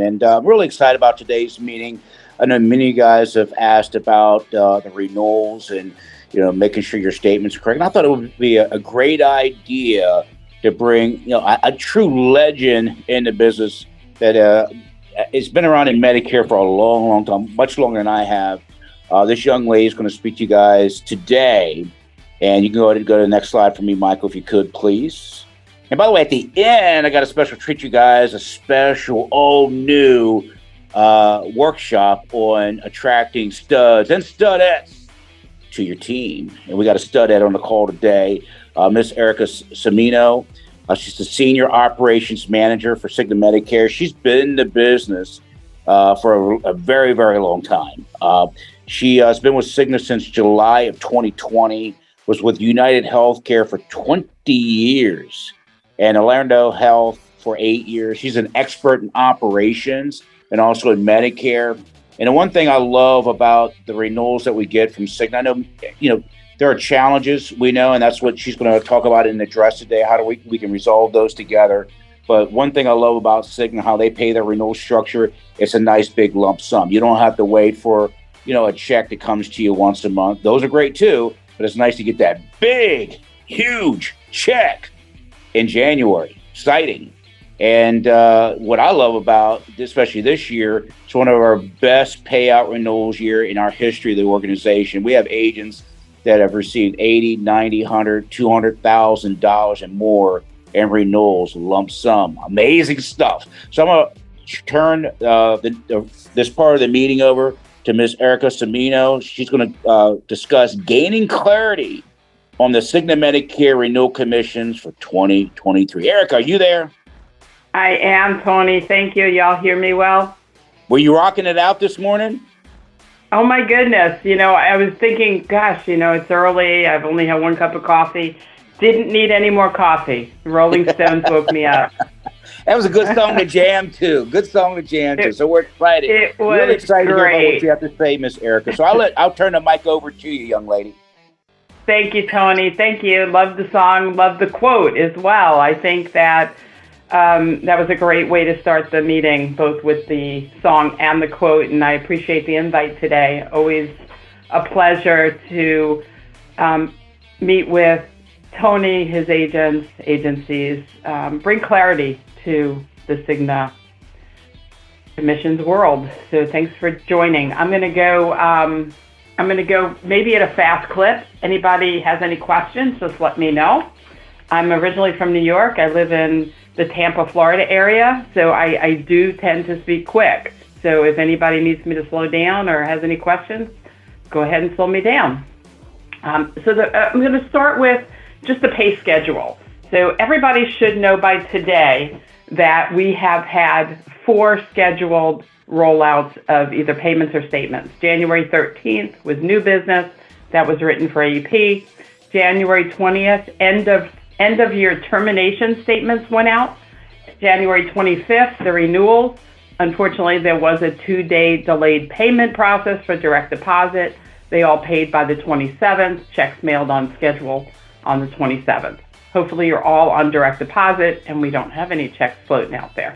And I'm really excited about today's meeting. I know many of you guys have asked about the renewals and, making sure your statements are correct. And I thought it would be a great idea to bring, a true legend in the business that it's been around in Medicare for a long, long time, much longer than I have. This young lady is going to speak to you guys today. And you can go ahead and go to the next slide for me, Michael, if you could, please. And by the way, at the end, I got a special treat you guys, a special all-new workshop on attracting studs and studettes to your team. And we got a studette on the call today, Miss Erica Cimino. She's the Senior Operations Manager for Cigna Medicare. She's been in the business for a very, very long time. She has been with Cigna since July of 2020, was with United Healthcare for 20 years, and Orlando Health for 8 years. She's an expert in operations and also in Medicare. And the one thing I love about the renewals that we get from Cigna, I know, there are challenges, we know, and that's what she's going to talk about in the address today, how do we can resolve those together. But one thing I love about Cigna, how they pay their renewal structure, it's a nice big lump sum. You don't have to wait for, a check that comes to you once a month. Those are great too, but it's nice to get that big, huge check in January. Exciting. And what I love about, especially this year, it's one of our best payout renewals year in our history of the organization. We have agents that have received $80, $90, $100, $200,000 and more in renewals, lump sum. Amazing stuff. So I'm going to turn this part of the meeting over to Ms. Erica Cimino. She's going to discuss gaining clarity on the Cigna Medicare renewal commissions for 2023. Erica, are you there? I am, Tony. Thank you. Y'all hear me well? Were you rocking it out this morning? Oh, my goodness. I was thinking, gosh, it's early. I've only had one cup of coffee. Didn't need any more coffee. Rolling Stones woke me up. That was a good song to jam to. So we're excited. It was really excited great. to hear about what you have to say, Miss Erica. So I'll turn the mic over to you, young lady. Thank you, Tony. Thank you. Love the song. Love the quote as well. I think that that was a great way to start the meeting, both with the song and the quote. And I appreciate the invite today. Always a pleasure to meet with Tony, his agencies, bring clarity to the Cigna commissions world. So thanks for joining. I'm going to go maybe at a fast clip. Anybody has any questions, just let me know. I'm originally from New York. I live in the Tampa, Florida area, so I do tend to speak quick. So if anybody needs me to slow down or has any questions, go ahead and slow me down. I'm going to start with just the pay schedule. So everybody should know by today that we have had 4 scheduled rollouts of either payments or statements. January 13th was new business that was written for AEP. January 20th, end of year termination statements went out. January 25th, the renewals. Unfortunately, there was a 2-day delayed payment process for direct deposit. They all paid by the 27th, checks mailed on schedule on the 27th. Hopefully you're all on direct deposit and we don't have any checks floating out there.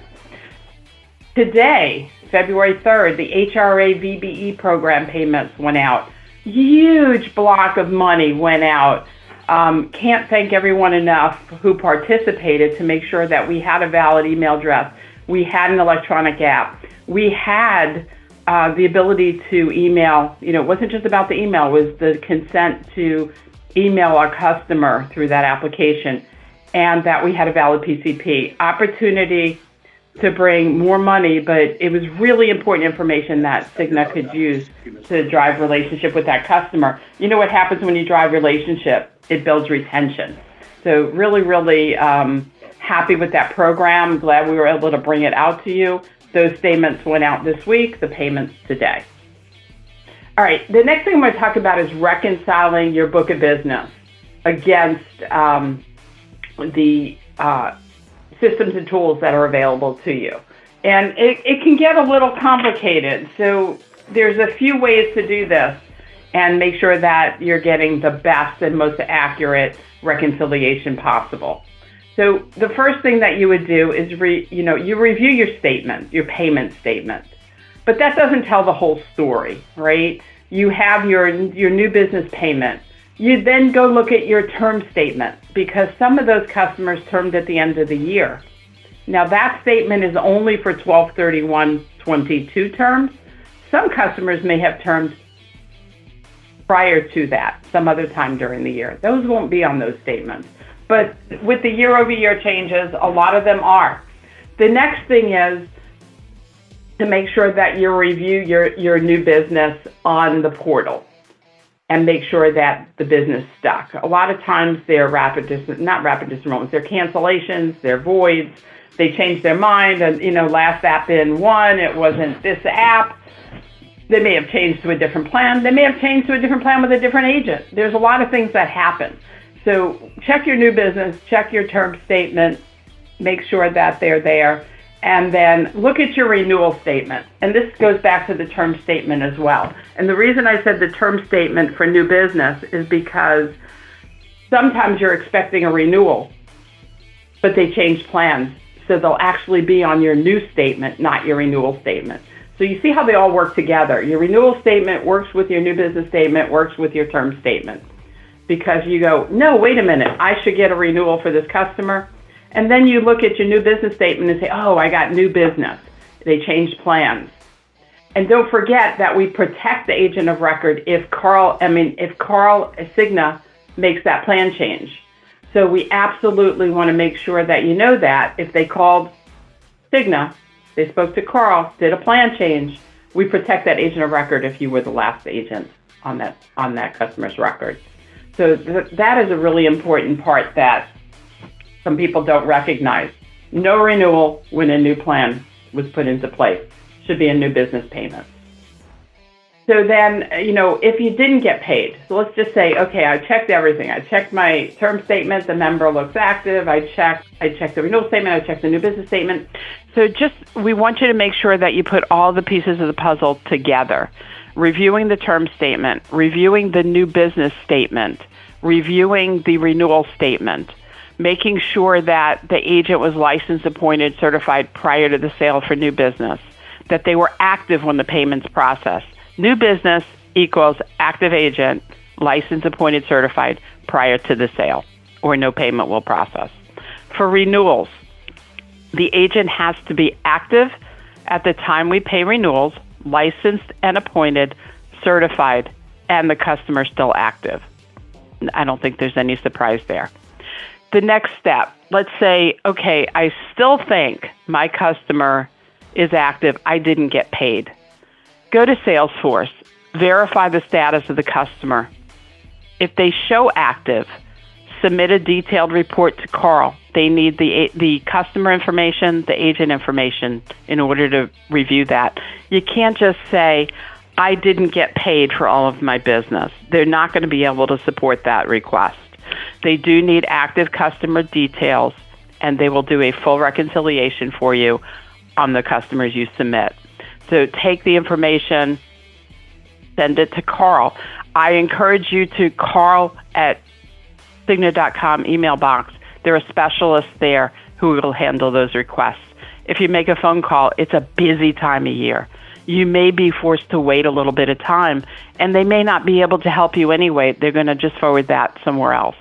Today, February 3rd, the HRA VBE program payments went out. Huge block of money went out. Can't thank everyone enough who participated to make sure that we had a valid email address. We had an electronic app. We had the ability to email. It wasn't just about the email, it was the consent to email our customer through that application, and that we had a valid PCP. Opportunity to bring more money, but it was really important information that Cigna could use to drive relationship with that customer. You know what happens when you drive relationship? It builds retention. So really, really happy with that program. Glad we were able to bring it out to you. Those statements went out this week, the payments today. All right, the next thing I'm going to talk about is reconciling your book of business against the systems and tools that are available to you. And it can get a little complicated. So there's a few ways to do this and make sure that you're getting the best and most accurate reconciliation possible. So the first thing that you would do is, you review your statement, your payment statement. But that doesn't tell the whole story, right? You have your new business payment. You then go look at your term statement, because some of those customers termed at the end of the year. Now that statement is only for 12/31/22 terms. Some customers may have termed prior to that, some other time during the year. Those won't be on those statements. But with the year-over-year changes, a lot of them are. The next thing is to make sure that you review your new business on the portal and make sure that the business stuck. A lot of times they're not rapid disenrollments, they're cancellations, they're voids, they change their mind, and last app in one, it wasn't this app. They may have changed to a different plan. They may have changed to a different plan with a different agent. There's a lot of things that happen. So check your new business, check your term statement, make sure that they're there, and then look at your renewal statement. And this goes back to the term statement as well. And the reason I said the term statement for new business is because sometimes you're expecting a renewal, but they change plans. So they'll actually be on your new statement, not your renewal statement. So you see how they all work together. Your renewal statement works with your new business statement, works with your term statement. Because you go, no, wait a minute, I should get a renewal for this customer. And then you look at your new business statement and say, oh, I got new business. They changed plans. And don't forget that we protect the agent of record if Carl Cigna makes that plan change. So we absolutely want to make sure that you know that if they called Cigna, they spoke to Carl, did a plan change, we protect that agent of record if you were the last agent on that customer's record. So that is a really important part that some people don't recognize. No renewal when a new plan was put into place. Should be a new business payment. So then, if you didn't get paid, so let's just say, okay, I checked everything. I checked my term statement, the member looks active. I checked the renewal statement, I checked the new business statement. So we want you to make sure that you put all the pieces of the puzzle together. Reviewing the term statement, reviewing the new business statement, reviewing the renewal statement, making sure that the agent was licensed, appointed, certified prior to the sale for new business, that they were active when the payments processed. New business equals active agent, licensed, appointed, certified prior to the sale, or no payment will process. For renewals, the agent has to be active at the time we pay renewals, licensed and appointed, certified, and the customer still active. I don't think there's any surprise there. The next step, let's say, okay, I still think my customer is active, I didn't get paid. Go to Salesforce, verify the status of the customer. If they show active, submit a detailed report to Carl. They need the customer information, the agent information in order to review that. You can't just say, I didn't get paid for all of my business. They're not going to be able to support that request. They do need active customer details, and they will do a full reconciliation for you on the customers you submit. So take the information, send it to Carl. I encourage you to Carl at Cigna.com email box. There are specialists there who will handle those requests. If you make a phone call, it's a busy time of year. You may be forced to wait a little bit of time, and they may not be able to help you anyway. They're going to just forward that somewhere else.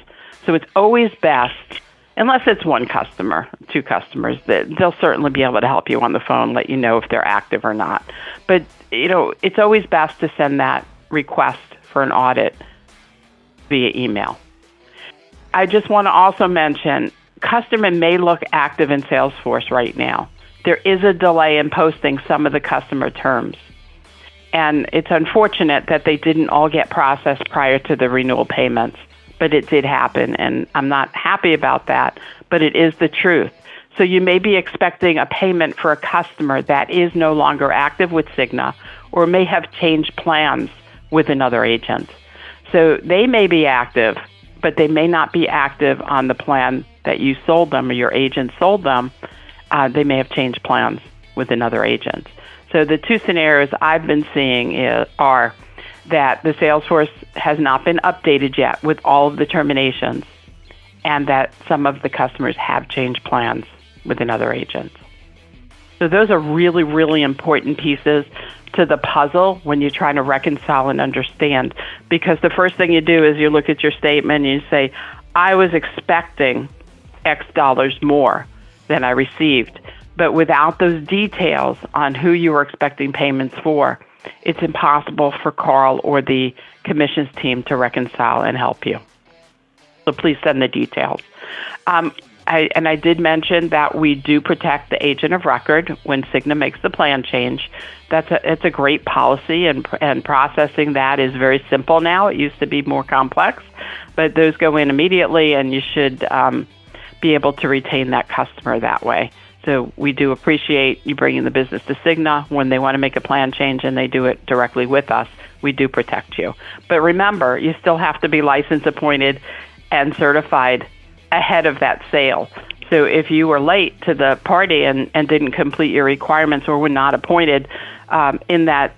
So it's always best, unless it's one customer, two customers, they'll certainly be able to help you on the phone, let you know if they're active or not. But, it's always best to send that request for an audit via email. I just want to also mention, customer may look active in Salesforce right now. There is a delay in posting some of the customer terms. And it's unfortunate that they didn't all get processed prior to the renewal payments, but it did happen. And I'm not happy about that, but it is the truth. So you may be expecting a payment for a customer that is no longer active with Cigna or may have changed plans with another agent. So they may be active, but they may not be active on the plan that you sold them or your agent sold them. They may have changed plans with another agent. So the two scenarios I've been seeing are that the Salesforce has not been updated yet with all of the terminations, and that some of the customers have changed plans with another agent. So those are really, really important pieces to the puzzle when you're trying to reconcile and understand. Because the first thing you do is you look at your statement and you say, I was expecting X dollars more than I received. But without those details on who you were expecting payments for, it's impossible for Carl or the commissions team to reconcile and help you. So please send the details. I did mention that we do protect the agent of record when Cigna makes the plan change. It's a great policy, and processing that is very simple now. It used to be more complex, but those go in immediately, and you should be able to retain that customer that way. So we do appreciate you bringing the business to Cigna when they want to make a plan change and they do it directly with us. We do protect you. But remember, you still have to be license appointed and certified ahead of that sale. So if you were late to the party and didn't complete your requirements or were not appointed in that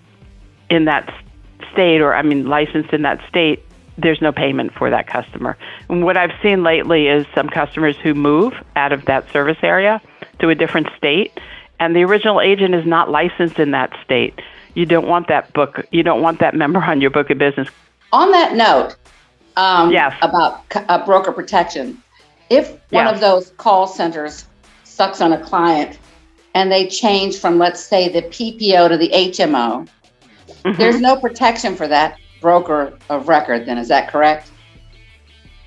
state, or licensed in that state, there's no payment for that customer. And what I've seen lately is some customers who move out of that service area to a different state, and the original agent is not licensed in that state. You don't want that member on your book of business. On that note, yes. About broker protection, if one of those call centers sucks on a client and they change from, let's say, the PPO to the HMO, there's no protection for that broker of record then, is that correct?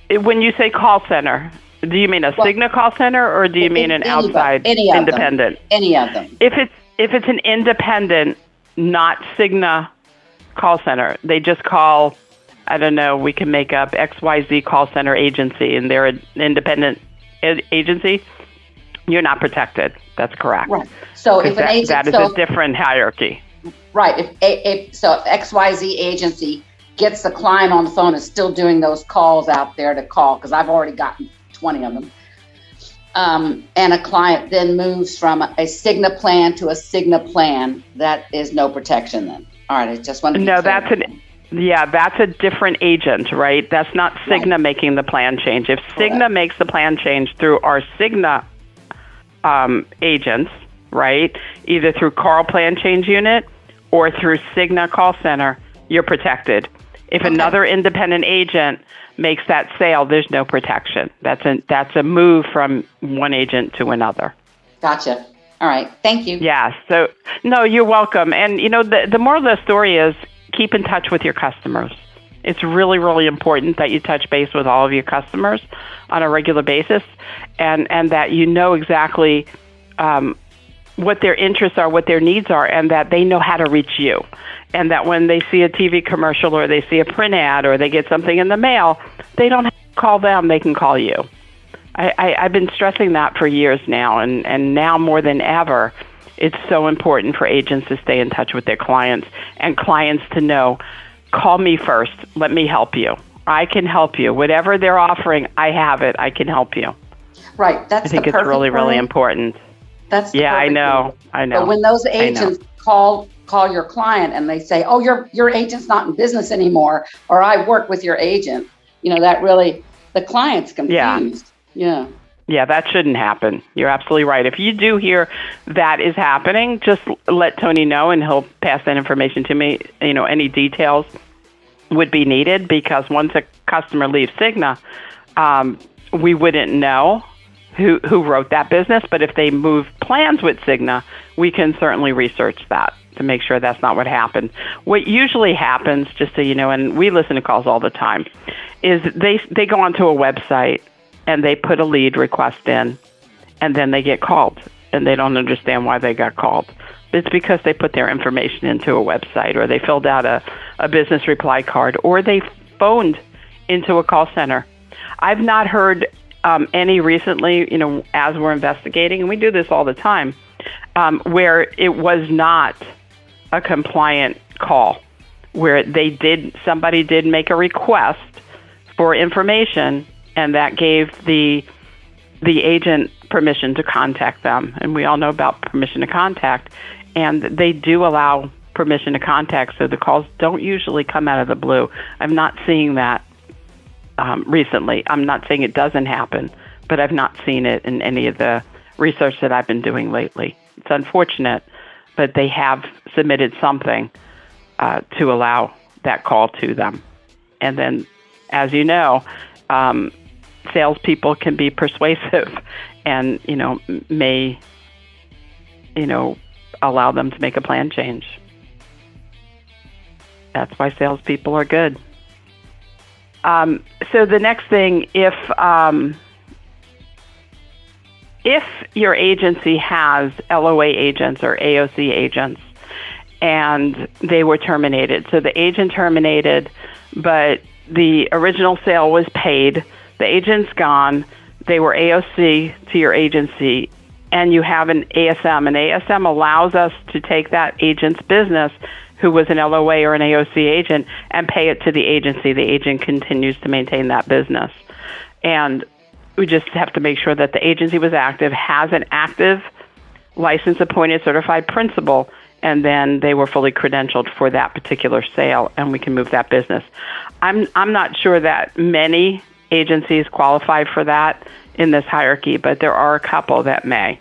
When you say call center, do you mean a Cigna call center, or do you mean an outside independent? Any of them. If it's an independent, not Cigna call center, they just call, I don't know, we can make up XYZ call center agency, and they're an independent agency, you're not protected. That's correct. Right. So if an agent, that is a different hierarchy. Right. If XYZ agency gets the client on the phone and still doing those calls out there to call, because I've already gotten 20 of them, and a client then moves from a Cigna plan to a Cigna plan, that is no protection then. All right. I just want to be clear. That's a different agent, right? That's not Cigna making the plan change. If Cigna makes the plan change through our Cigna agents, right, either through Carl Plan Change Unit or through Cigna Call Center, you're protected. If another independent agent makes that sale, there's no protection. That's a move from one agent to another. Gotcha. All right. Thank you. Yeah. So, no, you're welcome. And, the moral of the story is keep in touch with your customers. It's really, really important that you touch base with all of your customers on a regular basis, and that you know exactly what their interests are, what their needs are, and that they know how to reach you. And that when they see a TV commercial or they see a print ad or they get something in the mail, they don't have to call them, they can call you. I've been stressing that for years now, and now more than ever, it's so important for agents to stay in touch with their clients, and clients to know, call me first, let me help you. I can help you. Whatever they're offering, I have it, I can help you. Right, that's I think it's really, really important. That's I know. But when those agents call your client and they say, "Oh, your agent's not in business anymore," or "I work with your agent," that really, the client's confused. Yeah. Yeah, that shouldn't happen. You're absolutely right. If you do hear that is happening, just let Tony know, and he'll pass that information to me. Any details would be needed, because once a customer leaves Cigna, we wouldn't know who wrote that business. But if they move plans with Cigna, we can certainly research that to make sure that's not what happened. What usually happens, just so you know, and we listen to calls all the time, is they go onto a website and they put a lead request in, and then they get called, and they don't understand why they got called. It's because they put their information into a website, or they filled out a business reply card, or they phoned into a call center. I've not heard any recently, as we're investigating, and we do this all the time, where it was not a compliant call, where somebody did make a request for information, and that gave the agent permission to contact them. And we all know about permission to contact, and they do allow permission to contact, so the calls don't usually come out of the blue. I'm not seeing that recently. I'm not saying it doesn't happen, but I've not seen it in any of the research that I've been doing lately. It's unfortunate, but they have submitted something to allow that call to them. And then, as you know, salespeople can be persuasive and, may, allow them to make a plan change. That's why salespeople are good. So the next thing, if your agency has LOA agents or AOC agents and they were terminated, so the agent terminated, but the original sale was paid, the agent's gone, they were AOC to your agency, and you have an ASM. An ASM allows us to take that agent's business, who was an LOA or an AOC agent, and pay it to the agency. The agent continues to maintain that business. And we just have to make sure that the agency was active, has an active license appointed certified principal, and then they were fully credentialed for that particular sale, and we can move that business. I'm not sure that many agencies qualify for that in this hierarchy, but there are a couple that may.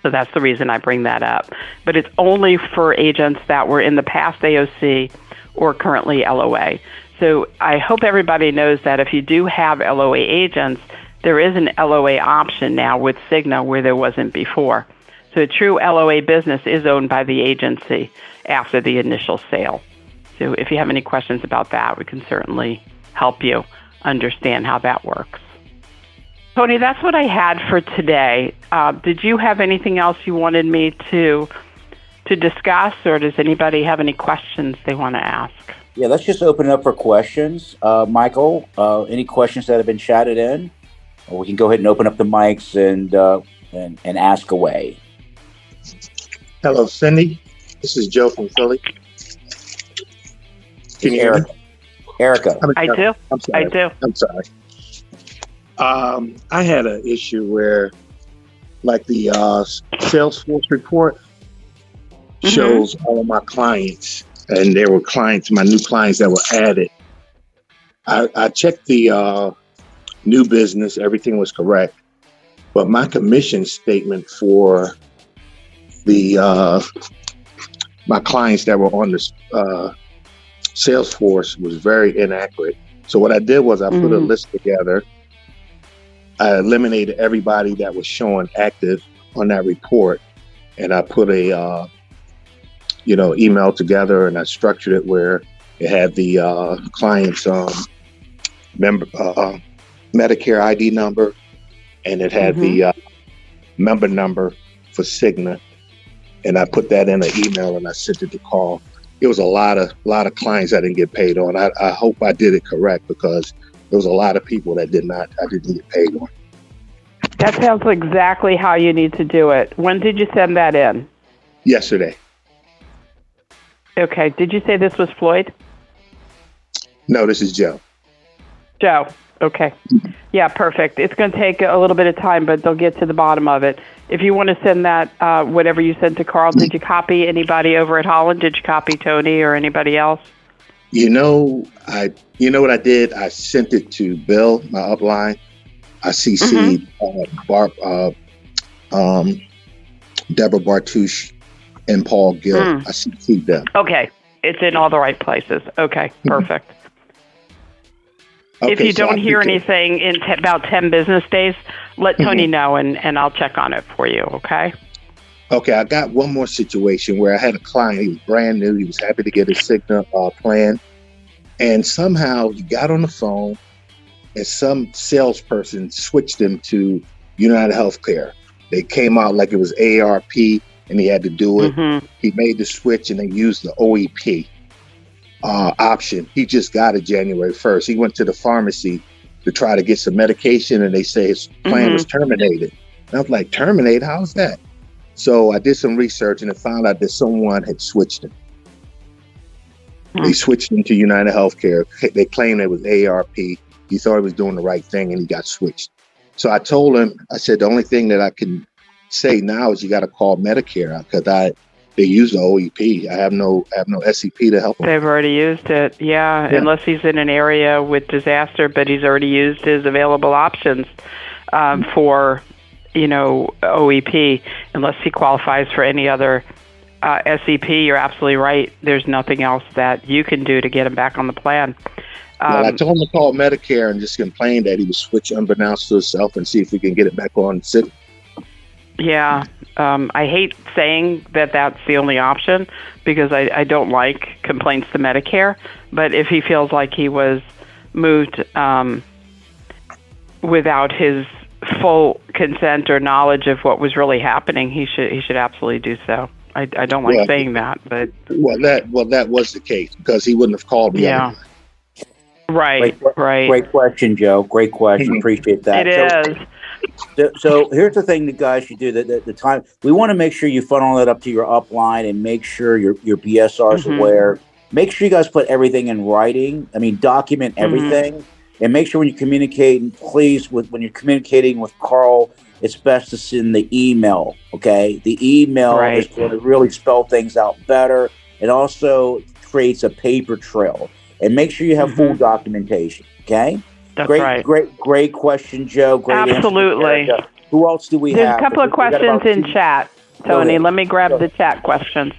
So that's the reason I bring that up. But it's only for agents that were in the past AOC or currently LOA. So I hope everybody knows that if you do have LOA agents, there is an LOA option now with Cigna where there wasn't before. So a true LOA business is owned by the agency after the initial sale. So if you have any questions about that, we can certainly help you understand how that works. Tony, that's what I had for today. Did you have anything else you wanted me to discuss, or does anybody have any questions they want to ask? Yeah, let's just open it up for questions. Michael, any questions that have been chatted in? Or we can go ahead and open up the mics and ask away. Hello, Cindy. This is Joe from Philly. Can you hear me? Erica. I do. I'm sorry. I do. I'm sorry. I had an issue where, like, the Salesforce report shows all of my clients, and there were clients, my new clients that were added. I checked the new business, everything was correct, but my commission statement for the my clients that were on the Salesforce was very inaccurate. So what I did was I put a list together. I eliminated everybody that was showing active on that report, and I put a email together, and I structured it where it had the client's member Medicare ID number, and it had the member number for Cigna, and I put that in an email and I sent it to call. It was a lot of clients I didn't get paid on. I hope I did it correct, because there was a lot of people that I didn't get paid on. That sounds exactly how you need to do it. When did you send that in? Yesterday. Okay. Did you say this was Floyd? No, this is Joe. Joe. Okay. Yeah, perfect. It's going to take a little bit of time, but they'll get to the bottom of it. If you want to send that, whatever you sent to Carl, did you copy anybody over at Holland? Did you copy Tony or anybody else? You know what I did? I sent it to Bill, my upline. I CC'd Deborah Bartouche and Paul Gill. I CC'd them. Okay. It's in all the right places. Okay. Perfect. Okay, if you don't hear anything in about 10 business days, let Tony know, and I'll check on it for you, okay? Okay, I got one more situation where I had a client. He was brand new. He was happy to get his Cigna plan. And somehow he got on the phone, and some salesperson switched him to United Healthcare. They came out like it was AARP, and he had to do it. He made the switch, and they used the OEP option. He just got it January 1st. He went to the pharmacy to try to get some medication, and they say his plan was terminated. And I was like, terminated? How's that? So I did some research, and I found out that someone had switched him. They switched him to United Healthcare. They claimed it was AARP. He thought he was doing the right thing, and he got switched. So I told him, I said, the only thing that I can say now is you got to call Medicare, because they use the OEP. I have no SEP to help them. They've already used it, yeah, unless he's in an area with disaster, but he's already used his available options for, OEP, unless he qualifies for any other SEP. You're absolutely right. There's nothing else that you can do to get him back on the plan. I told him to call Medicare and just complain that he was switch unbeknownst to himself and see if we can get it back on city. Yeah. I hate saying that that's the only option because I don't like complaints to Medicare. But if he feels like he was moved without his full consent or knowledge of what was really happening, he should absolutely do so. I don't like saying that, but that was the case because he wouldn't have called me. Yeah. Right. Great question, Joe. Great question. Mm-hmm. Appreciate that. It is. So here's the thing that guys should do. The time we want to make sure you funnel that up to your upline and make sure your BSR is aware. Make sure you guys put everything in writing. I mean, document everything, and make sure when you communicate, please, when you're communicating with Carl, it's best to send the email. Okay, the email is going to really spell things out better. It also creates a paper trail, and make sure you have full documentation. Okay. That's Great question, Joe. Great Absolutely. answer. Who else do we have? There's a couple of questions in chat, Tony. Let me grab the chat questions.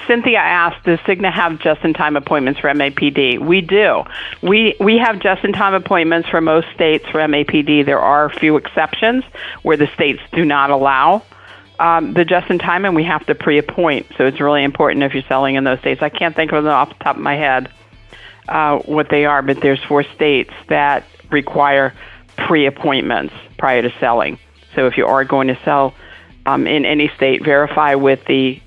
Cynthia asked, does Cigna have just-in-time appointments for MAPD? We do. We have just-in-time appointments for most states for MAPD. There are a few exceptions where the states do not allow the just-in-time, and we have to pre-appoint. So it's really important if you're selling in those states. I can't think of them off the top of my head. What they are, but there's 4 states that require pre-appointments prior to selling. So if you are going to sell in any state, verify with the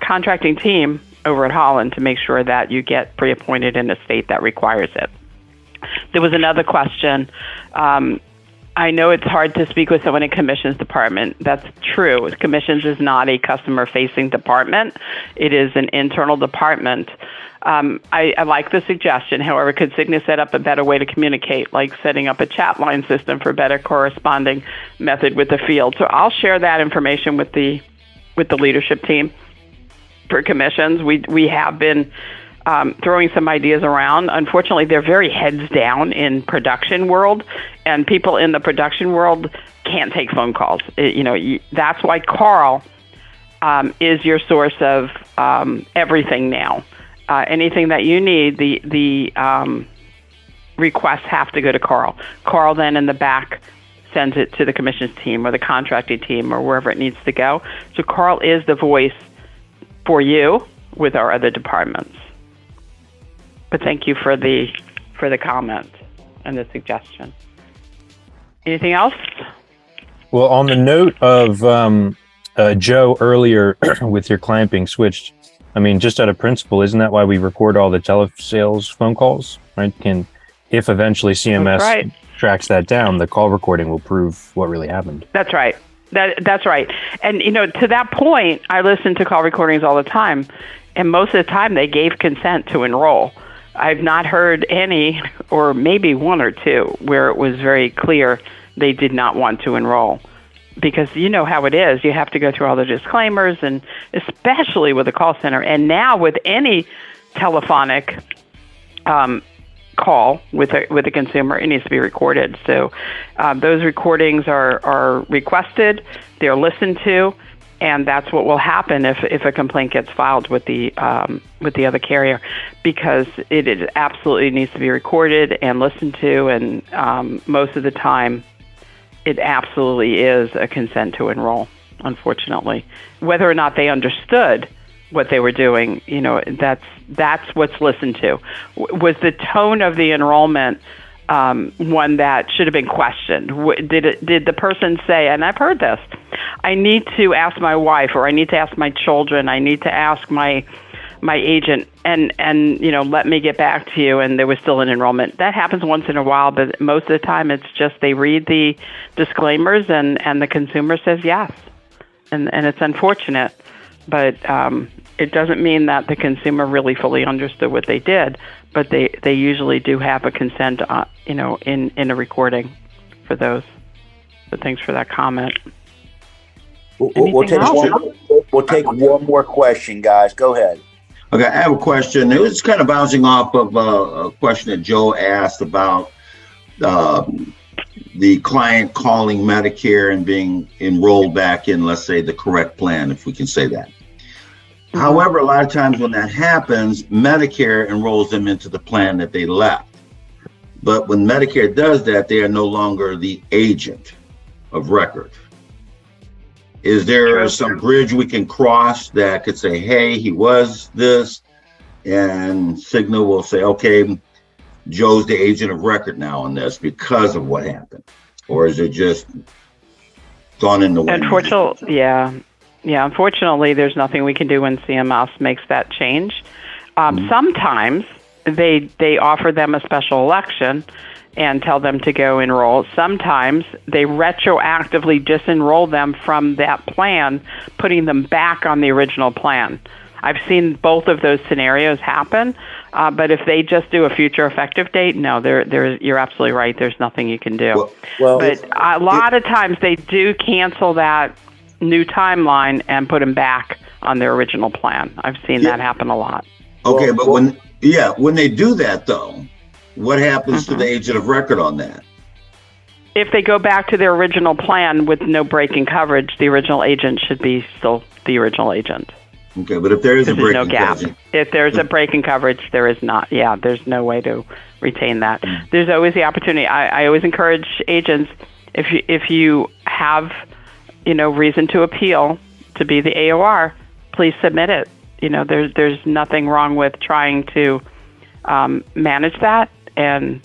contracting team over at Holland to make sure that you get pre-appointed in a state that requires it. There was another question. I know it's hard to speak with someone in commissions department. That's true. Commissions is not a customer-facing department. It is an internal department. I like the suggestion. However, could Cigna set up a better way to communicate, like setting up a chat line system for better corresponding method with the field? So I'll share that information with the leadership team for commissions. We have been throwing some ideas around. Unfortunately, they're very heads down in production world, and people in the production world can't take phone calls. That's why Carl is your source of everything now. Anything that you need, the requests have to go to Carl. Carl then in the back sends it to the commissions team or the contracting team or wherever it needs to go. So Carl is the voice for you with our other departments. But thank you for the comment and the suggestion. Anything else? Well, on the note of Joe earlier with your client being switched, I mean, just out of principle, isn't that why we record all the telesales phone calls, right? If eventually CMS tracks that down, the call recording will prove what really happened. That's right. That's right. And, to that point, I listen to call recordings all the time, and most of the time they gave consent to enroll. I've not heard any, or maybe 1 or 2, where it was very clear they did not want to enroll. Because you know how it is. You have to go through all the disclaimers, and especially with a call center. And now with any telephonic call with a consumer, it needs to be recorded. So those recordings are requested, they're listened to, and that's what will happen if a complaint gets filed with the other carrier, because it absolutely needs to be recorded and listened to, and most of the time it absolutely is a consent to enroll, unfortunately. Whether or not they understood what they were doing, that's what's listened to. Was the tone of the enrollment one that should have been questioned? Did the person say, and I've heard this, I need to ask my wife, or I need to ask my children, I need to ask my agent, and let me get back to you, and there was still an enrollment. That happens once in a while, but most of the time it's just they read the disclaimers and the consumer says yes. And it's unfortunate, but it doesn't mean that the consumer really fully understood what they did, but they usually do have a consent in a recording for those. So thanks for that comment. We'll We'll take one more question, guys. Go ahead. Okay, I have a question. It was kind of bouncing off of a question that Joe asked about the client calling Medicare and being enrolled back in, let's say, the correct plan, if we can say that. Mm-hmm. However, a lot of times when that happens, Medicare enrolls them into the plan that they left. But when Medicare does that, they are no longer the agent of record. Is there some bridge we can cross that could say, hey, he was this, and Cigna will say, okay, Joe's the agent of record now on this because of what happened? Or is it just gone in the wind? Unfortunately, there's nothing we can do when CMS makes that change. Sometimes they offer them a special election and tell them to go enroll. Sometimes they retroactively disenroll them from that plan, putting them back on the original plan. I've seen both of those scenarios happen, but if they just do a future effective date, no, you're absolutely right. There's nothing you can do. But a lot of times they do cancel that new timeline and put them back on their original plan. I've seen that happen a lot. Okay, but when they do that, though, what happens to the agent of record on that? If they go back to their original plan with no break in coverage, the original agent should be still the original agent. Okay, but if there is a break in coverage, if there's a break in coverage, there is not. Yeah, there's no way to retain that. There's always the opportunity. I always encourage agents, if you have, reason to appeal to be the AOR, please submit it. There's nothing wrong with trying to manage that and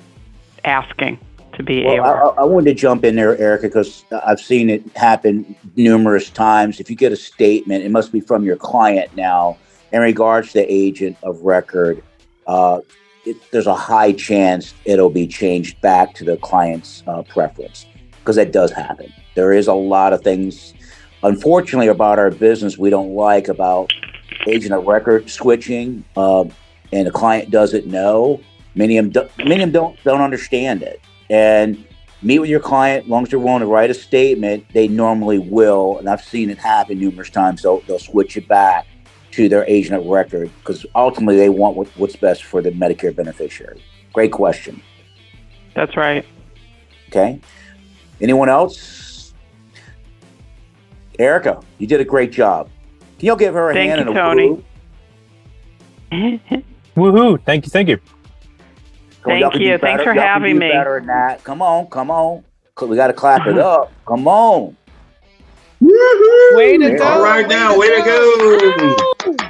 asking to be AOR. I wanted to jump in there, Erica, because I've seen it happen numerous times. If you get a statement, it must be from your client now, in regards to the agent of record, there's a high chance it'll be changed back to the client's preference, because that does happen. There is a lot of things, unfortunately, about our business we don't like about agent of record switching, and the client doesn't know. Many of them don't understand it. And meet with your client. As long as they're willing to write a statement, they normally will. And I've seen it happen numerous times. They'll switch it back to their agent of record, because ultimately they want what's best for the Medicare beneficiary. Great question. That's right. Okay. Anyone else? Erica, you did a great job. Can y'all give her a hand and a Tony. Woohoo! Thank you. Thank you. Thanks for having me. Better than that. Come on. We got to clap it up. Come on. Woohoo! Way to go! All right now, way to go!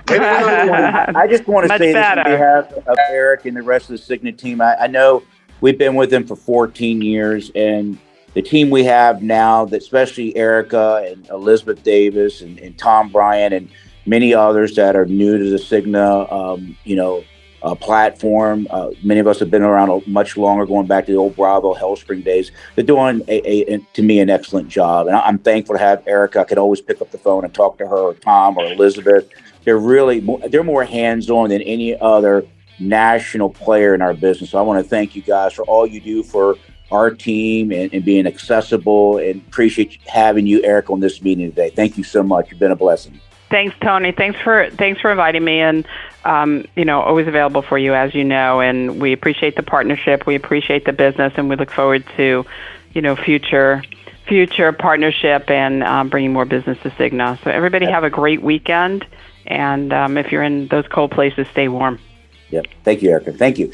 I just want to say this on behalf of Eric and the rest of the Cigna team. I know we've been with them for 14 years, and the team we have now, that especially Erica and Elizabeth Davis and Tom Bryant and many others that are new to the Cigna, platform. Many of us have been around much longer, going back to the old Bravo Hellspring days. They're doing, to me, an excellent job. And I'm thankful to have Erica. I could always pick up the phone and talk to her, or Tom, or Elizabeth. They're more hands-on than any other national player in our business. So I want to thank you guys for all you do for our team and being accessible, and appreciate having you, Erica, on this meeting today. Thank you so much. You've been a blessing. Thanks, Tony. Thanks for inviting me, and always available for you, as you know. And we appreciate the partnership. We appreciate the business, and we look forward to, future partnership and bringing more business to Cigna. So everybody have a great weekend, and if you're in those cold places, stay warm. Yep. Thank you, Erica. Thank you.